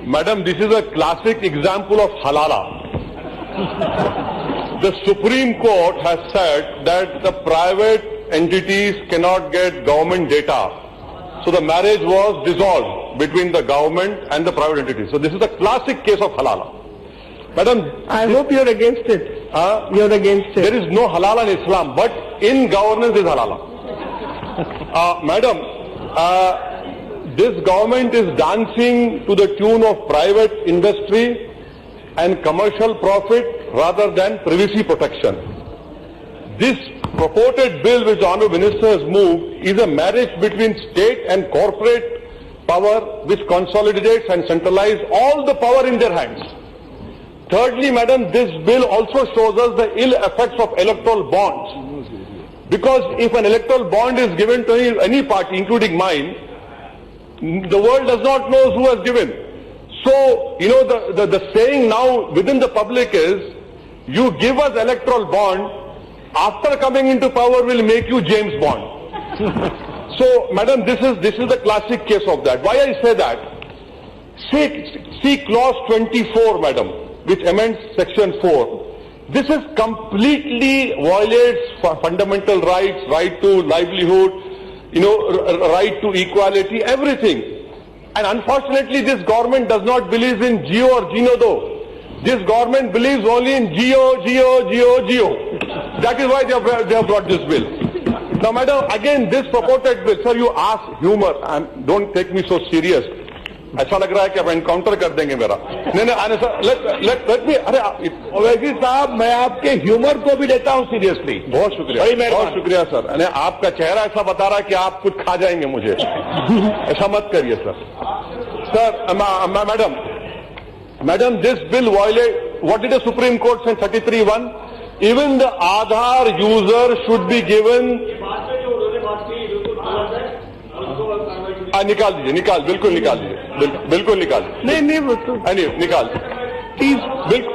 Madam, this is a classic example of halala. The Supreme Court has said that the private entities cannot get government data. So the marriage was dissolved between the government and the private entities. So this is a classic case of halala. Madam, I hope you're against it. You're against it. There is no halala in Islam, but in governance is halala. Madam, this government is dancing to the tune of private industry and commercial profit rather than privacy protection. This purported bill which the Honourable Minister has moved is a marriage between state and corporate power which consolidates and centralizes all the power in their hands. Thirdly, Madam, this bill also shows us the ill effects of electoral bonds. Because if an electoral bond is given to any party, including mine, the world does not know who has given. So, you know, the saying now within the public is, you give us electoral bond, after coming into power will make you James Bond. So, Madam, this is the classic case of that. Why I say that? See clause 24, Madam, which amends section 4. This is completely violates fundamental rights, right to livelihood, you know, right to equality, everything. And unfortunately, this government does not believe in Geo or Geno though. This government believes only in Geo. That is why they have brought this bill. Now, Madam, again, this purported bill, sir, you ask humor, and don't take me so serious. ऐसा लग रहा है कि आप encounter कर देंगे मेरा. नहीं आने सर, let me, अरे ओवैसी साहब, मैं आपके ह्यूमर को भी लेता हूँ सीरियसली. बहुत शुक्रिया सर. अरे आपका चेहरा ऐसा बता रहा है कि आप कुछ खा जाएंगे मुझे. ऐसा मत करिए sir. Madam, this bill violates, what did the Supreme Court say in 33(1)? Even the Aadhaar user should be given. निकाल दीजिए, बिल्कुल निकाल दीजिए. नहीं निकाल.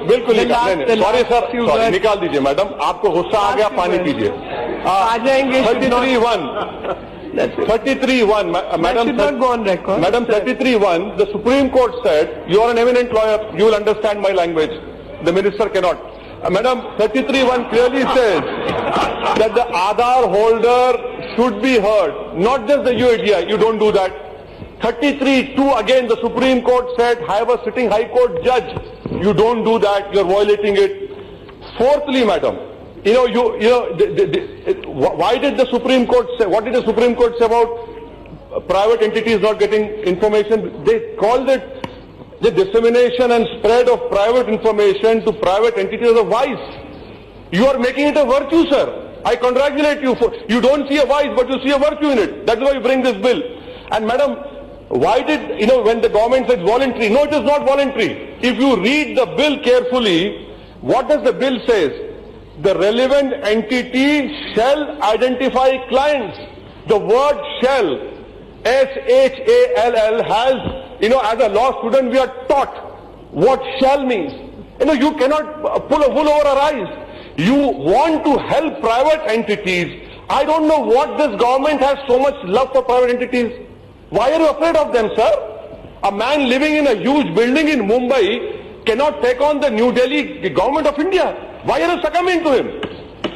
बिल्कुल निकाल. सॉरी सर, सॉरी, निकाल दीजिए मैडम. आपको गुस्सा आ गया, पानी पीजिए. आ जाएंगे. 33(1), Madam, 33(1), the Supreme Court said, you are an eminent lawyer, you will understand my language. The minister cannot. Madam, 33(1) clearly says that the Aadhaar holder should be heard, not just the UIDI. You don't do that. 33(2), again, the Supreme Court said, have a sitting High Court judge. You don't do that. You are violating it. Fourthly, Madam, why did the Supreme Court say? What did the Supreme Court say about private entities not getting information? They called it the dissemination and spread of private information to private entities a vice. You are making it a virtue, sir. I congratulate you for. You don't see a vice, but you see a virtue in it. That's why you bring this bill. And Madam, why did when the government says voluntary? No, it is not voluntary. If you read the bill carefully, what does the bill say? The relevant entity shall identify clients. The word shall, S-H-A-L-L, has, as a law student, we are taught what shall means. You cannot pull a wool over our eyes. You want to help private entities. I don't know what this government has so much love for private entities. Why are you afraid of them, sir? A man living in a huge building in Mumbai cannot take on the New Delhi government of India. Why are you succumbing to him?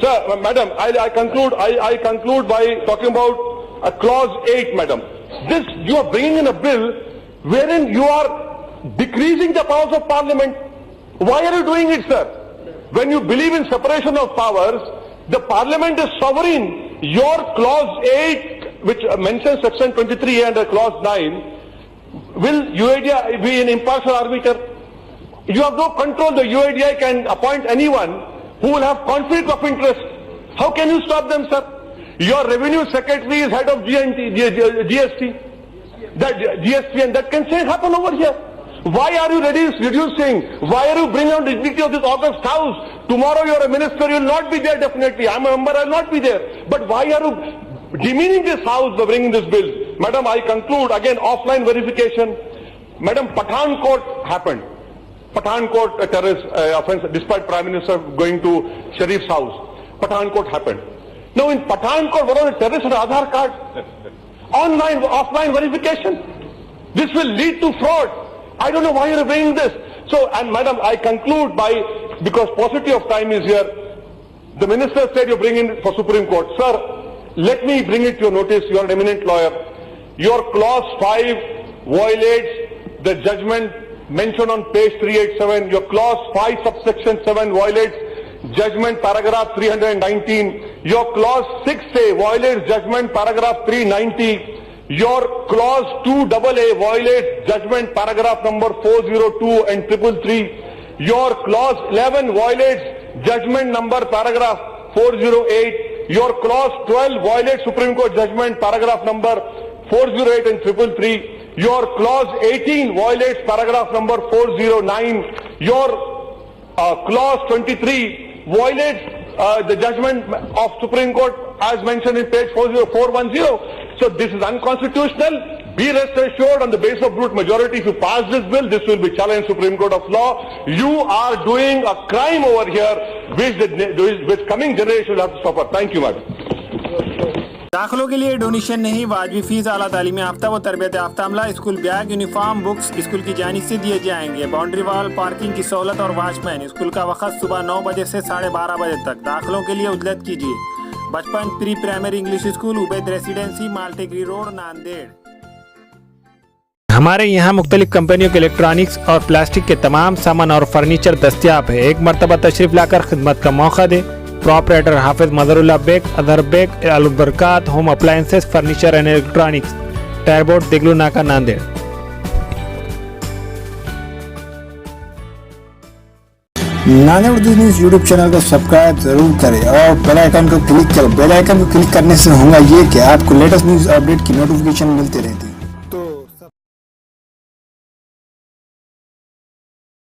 Sir, Madam, I conclude by talking about clause 8, Madam. This, you are bringing in a bill wherein you are decreasing the powers of Parliament. Why are you doing it, sir? When you believe in separation of powers, the Parliament is sovereign. Your clause 8, which mentions section 23A and clause 9, will UIDI be an impartial arbiter? You have no control. The UIDI can appoint anyone who will have conflict of interest. How can you stop them, sir? Your revenue secretary is head of GST, and that can happen over here. Why are you reducing? Why are you bringing down the dignity of this August House? Tomorrow you are a minister, you will not be there definitely. I am a member, I will not be there. But why are you demeaning this House by bringing this bill? Madam, I conclude, again, offline verification. Madam, Pathankot happened. Pathankot terrorist offense, despite Prime Minister going to Sharif's house. Pathankot happened. Now in Pathankot, one of the terrorists had an Aadhaar card. Online, offline verification. This will lead to fraud. I don't know why you're bringing this. So, and madam, I conclude by, because paucity of time is here, the minister said you bring in for Supreme Court. Sir, let me bring it to your notice, you are an eminent lawyer. Your clause 5 violates the judgment mentioned on page 387. Your clause 5 subsection 7 violates judgment paragraph 319. Your clause 6A violates judgment paragraph 390. Your clause 2AA violates judgment paragraph number 402 and 333. Your clause 11 violates judgment number paragraph 408. Your clause 12 violates Supreme Court judgment paragraph number 408 and 333. Your clause 18 violates paragraph number 409. Your clause 23 violates the judgment of Supreme Court as mentioned in page 410. So this is unconstitutional. Be rest assured, on the basis of brute majority, if you pass this bill, this will be challenged Supreme Court of Law. You are doing a crime over here, which coming generation will have to suffer. Thank you, madam. दाखिलों के लिए donation नहीं, वाजबी fees, आला तालीमी याफ्ता व तरबियत याफ्ता अमला, school bag, uniform, books school की जानिब से दिए जाएंगे। बाउंड्री वॉल, पार्किंग की सहूलत और वॉचमैन। स्कूल का वक्त सुबह 9 बजे से 12:30 बजे तक। दाखिलों के लिए उजलत कीजिए। बचपन pre primary English school, Ubaid residency, Maltekdi road, Nanded. हमारे यहाँ मुख्तलिफ कंपनियों के इलेक्ट्रॉनिक्स और प्लास्टिक के तमाम सामान और फर्नीचर दस्तियाब है। एक मरतबा तशरीफ लाकर खिदमत का मौका दे। Proprietor Hafiz Madarullah Baig, Athar Baig, Albarkat home appliances, furniture and electronics, टायरबोर्ड, Degloor Naka, Nanded. Nanded Urdu news YouTube channel को सब्सक्राइब जरूर करें और बेल आइकन को क्लिक करें। बेल आइकन को क्लिक करने से होगा ये कि आपको लेटेस्ट न्यूज़ अपडेट की नोटिफिकेशन मिलती रहती है।